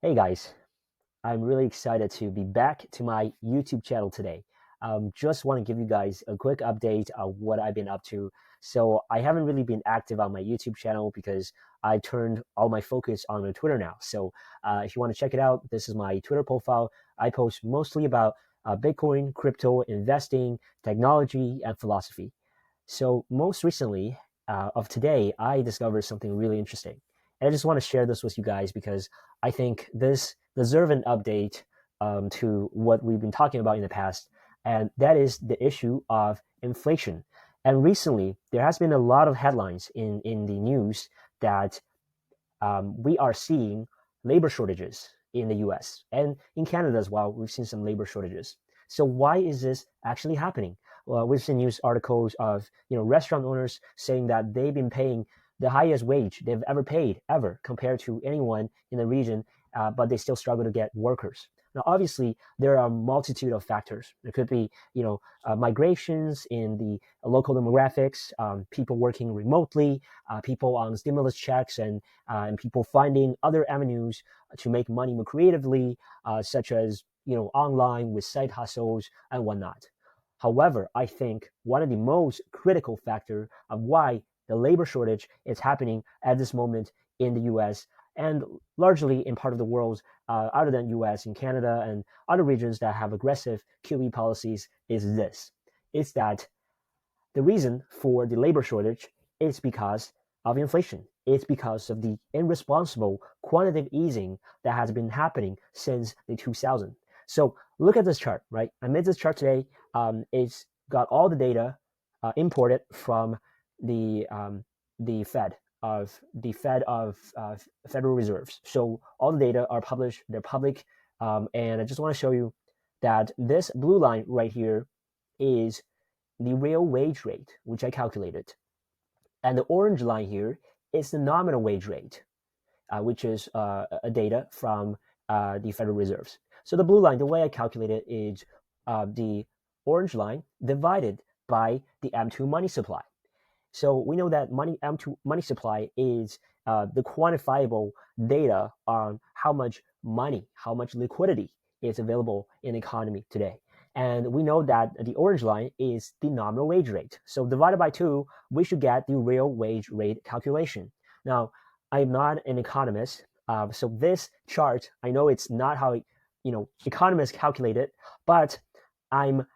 Hey guys, I'm really excited to be back to my YouTube channel today. Just want to give you guys a quick update of what I've been up to. So I haven't really been active on my YouTube channel because I turned all my focus on my Twitter now. So if you want to check it out, this is my Twitter profile. I post mostly about Bitcoin, crypto, investing, technology, and philosophy. So most recently of today, I discovered something really interesting. And I just want to share this with you guys because I think this deserves an update to what we've been talking about in the past, and that is the issue of inflation. And recently, there has been a lot of headlines in the news that we are seeing labor shortages in the US and in Canada as well. We've seen some labor shortages. So why is this actually happening? Well, we've seen news articles of restaurant owners saying that they've been paying the highest wage they've ever paid ever compared to anyone in the region, but they still struggle to get workers. Now, obviously, there are a multitude of factors. There could be, migrations in the local demographics, people working remotely, people on stimulus checks, and people finding other avenues to make money more creatively, such as online with side hustles and whatnot. However, I think one of the most critical factor of why the labor shortage is happening at this moment in the U.S. and largely in part of the world other than U.S. and Canada and other regions that have aggressive QE policies is this: it's that the reason for the labor shortage is because of inflation. It's because of the irresponsible quantitative easing that has been happening since the 2000s. So look at this chart, right? I made this chart today. It's got all the data imported from the um, the Fed of Federal Reserves. So all the data are published; they're public, and I just want to show you that this blue line right here is the real wage rate, which I calculated. And the orange line here is the nominal wage rate, which is a data from the Federal Reserves. So the blue line, the way I calculate it is the orange line divided by the M2 money supply. So we know that M2 money supply is the quantifiable data on how much money, how much liquidity is available in the economy today. And we know that the orange line is the nominal wage rate. So divided by 2, we should get the real wage rate calculation. Now, I'm not an economist, so this chart, I know it's not how economists calculate it, but I'm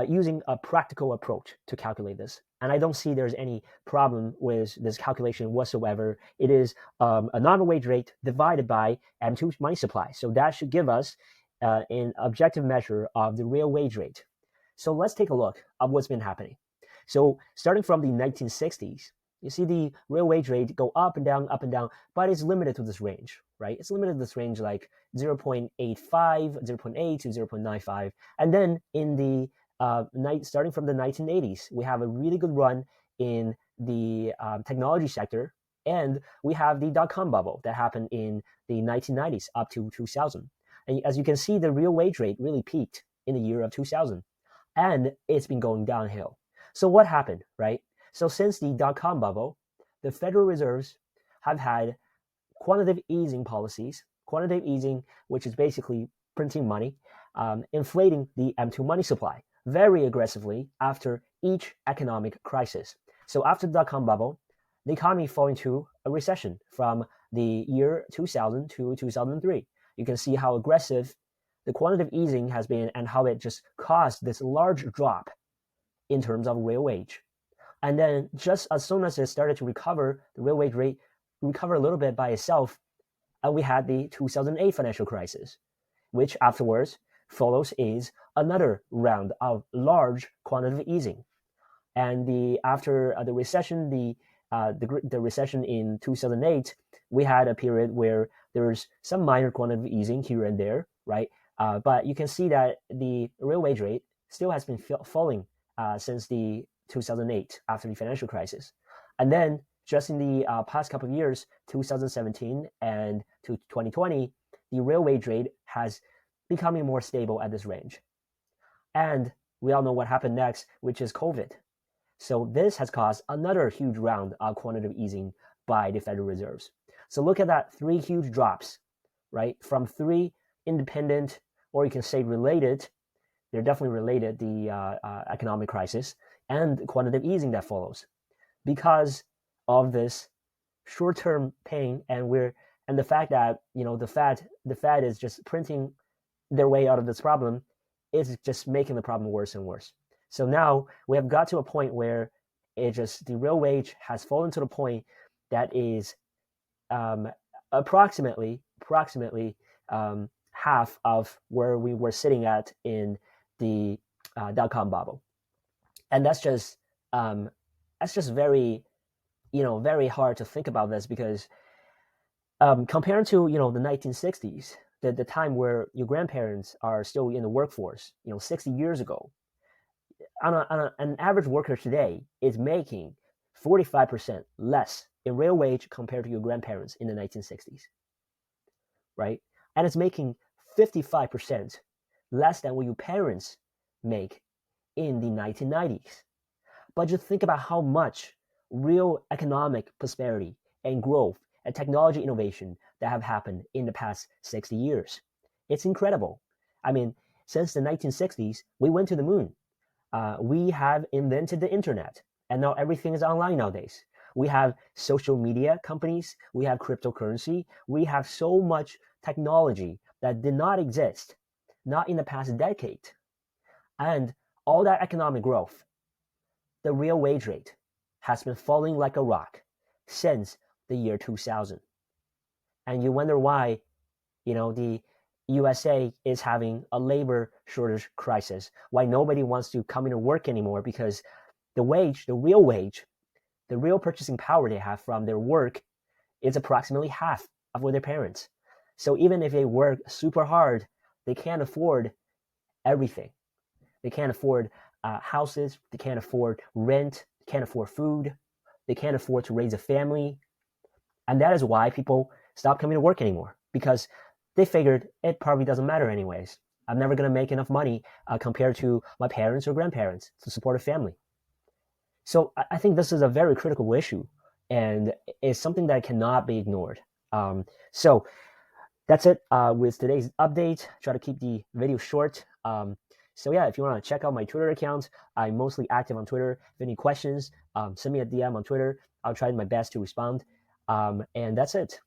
using a practical approach to calculate this. And I don't see there's any problem with this calculation whatsoever. It is a nominal wage rate divided by M2 money supply. So that should give us an objective measure of the real wage rate. So let's take a look at what's been happening. So starting from the 1960s, you see the real wage rate go up and down, but it's limited to this range, right? It's limited to this range like 0.85, 0.8 to 0.95. And then in the starting from the 1980s, we have a really good run in the technology sector, and we have the dot-com bubble that happened in the 1990s up to 2000. And as you can see, the real wage rate really peaked in the year of 2000, and it's been going downhill. So what happened, right? So since the dot-com bubble, the Federal Reserves have had quantitative easing policies, quantitative easing, which is basically printing money, inflating the M2 money supply very aggressively after each economic crisis. So after the dot-com bubble, the economy fell into a recession from the year 2000 to 2003. You can see how aggressive the quantitative easing has been and how it just caused this large drop in terms of real wage. And then just as soon as it started to recover, the real wage rate recovered a little bit by itself, and we had the 2008 financial crisis, which afterwards follows is another round of large quantitative easing. And after the recession, the recession in 2008, we had a period where there's some minor quantitative easing here and there, right? But you can see that the real wage rate still has been falling since the 2008 after the financial crisis. And then just in the past couple of years, 2017 and to 2020, the real wage rate has becoming more stable at this range. And we all know what happened next, which is COVID. So this has caused another huge round of quantitative easing by the Federal Reserves. So look at that, 3 huge drops, right? From three independent, or you can say related, they're definitely related, the economic crisis and quantitative easing that follows. Because of this short-term pain, and the fact that the Fed is just printing their way out of this problem, is just making the problem worse and worse. So now we have got to a point where the real wage has fallen to the point that is um, approximately half of where we were sitting at in the dot-com bubble, and um, that's just very very hard to think about this because compared to the 1960s, the time where your grandparents are still in the workforce, 60 years ago, an average worker today is making 45% less in real wage compared to your grandparents in the 1960s, right? And it's making 55% less than what your parents make in the 1990s. But just think about how much real economic prosperity and growth and technology innovation that have happened in the past 60 years. It's incredible. I mean, since the 1960s, we went to the moon. We have invented the internet, and now everything is online nowadays. We have social media companies, we have cryptocurrency, we have so much technology that did not exist, not in the past decade. And all that economic growth, the real wage rate has been falling like a rock since the year 2000. And you wonder why, the USA is having a labor shortage crisis, why nobody wants to come into work anymore, because the real wage, the real purchasing power they have from their work is approximately half of what their parents. So even if they work super hard, they can't afford everything. They can't afford houses. They can't afford rent. They can't afford food. They can't afford to raise a family. And that is why people stop coming to work anymore, because they figured it probably doesn't matter anyways. I'm never going to make enough money compared to my parents or grandparents to support a family. So I think this is a very critical issue, and it's something that cannot be ignored. So that's it with today's update. Try to keep the video short. So yeah, if you want to check out my Twitter account, I'm mostly active on Twitter. If any questions, send me a DM on Twitter. I'll try my best to respond. And that's it.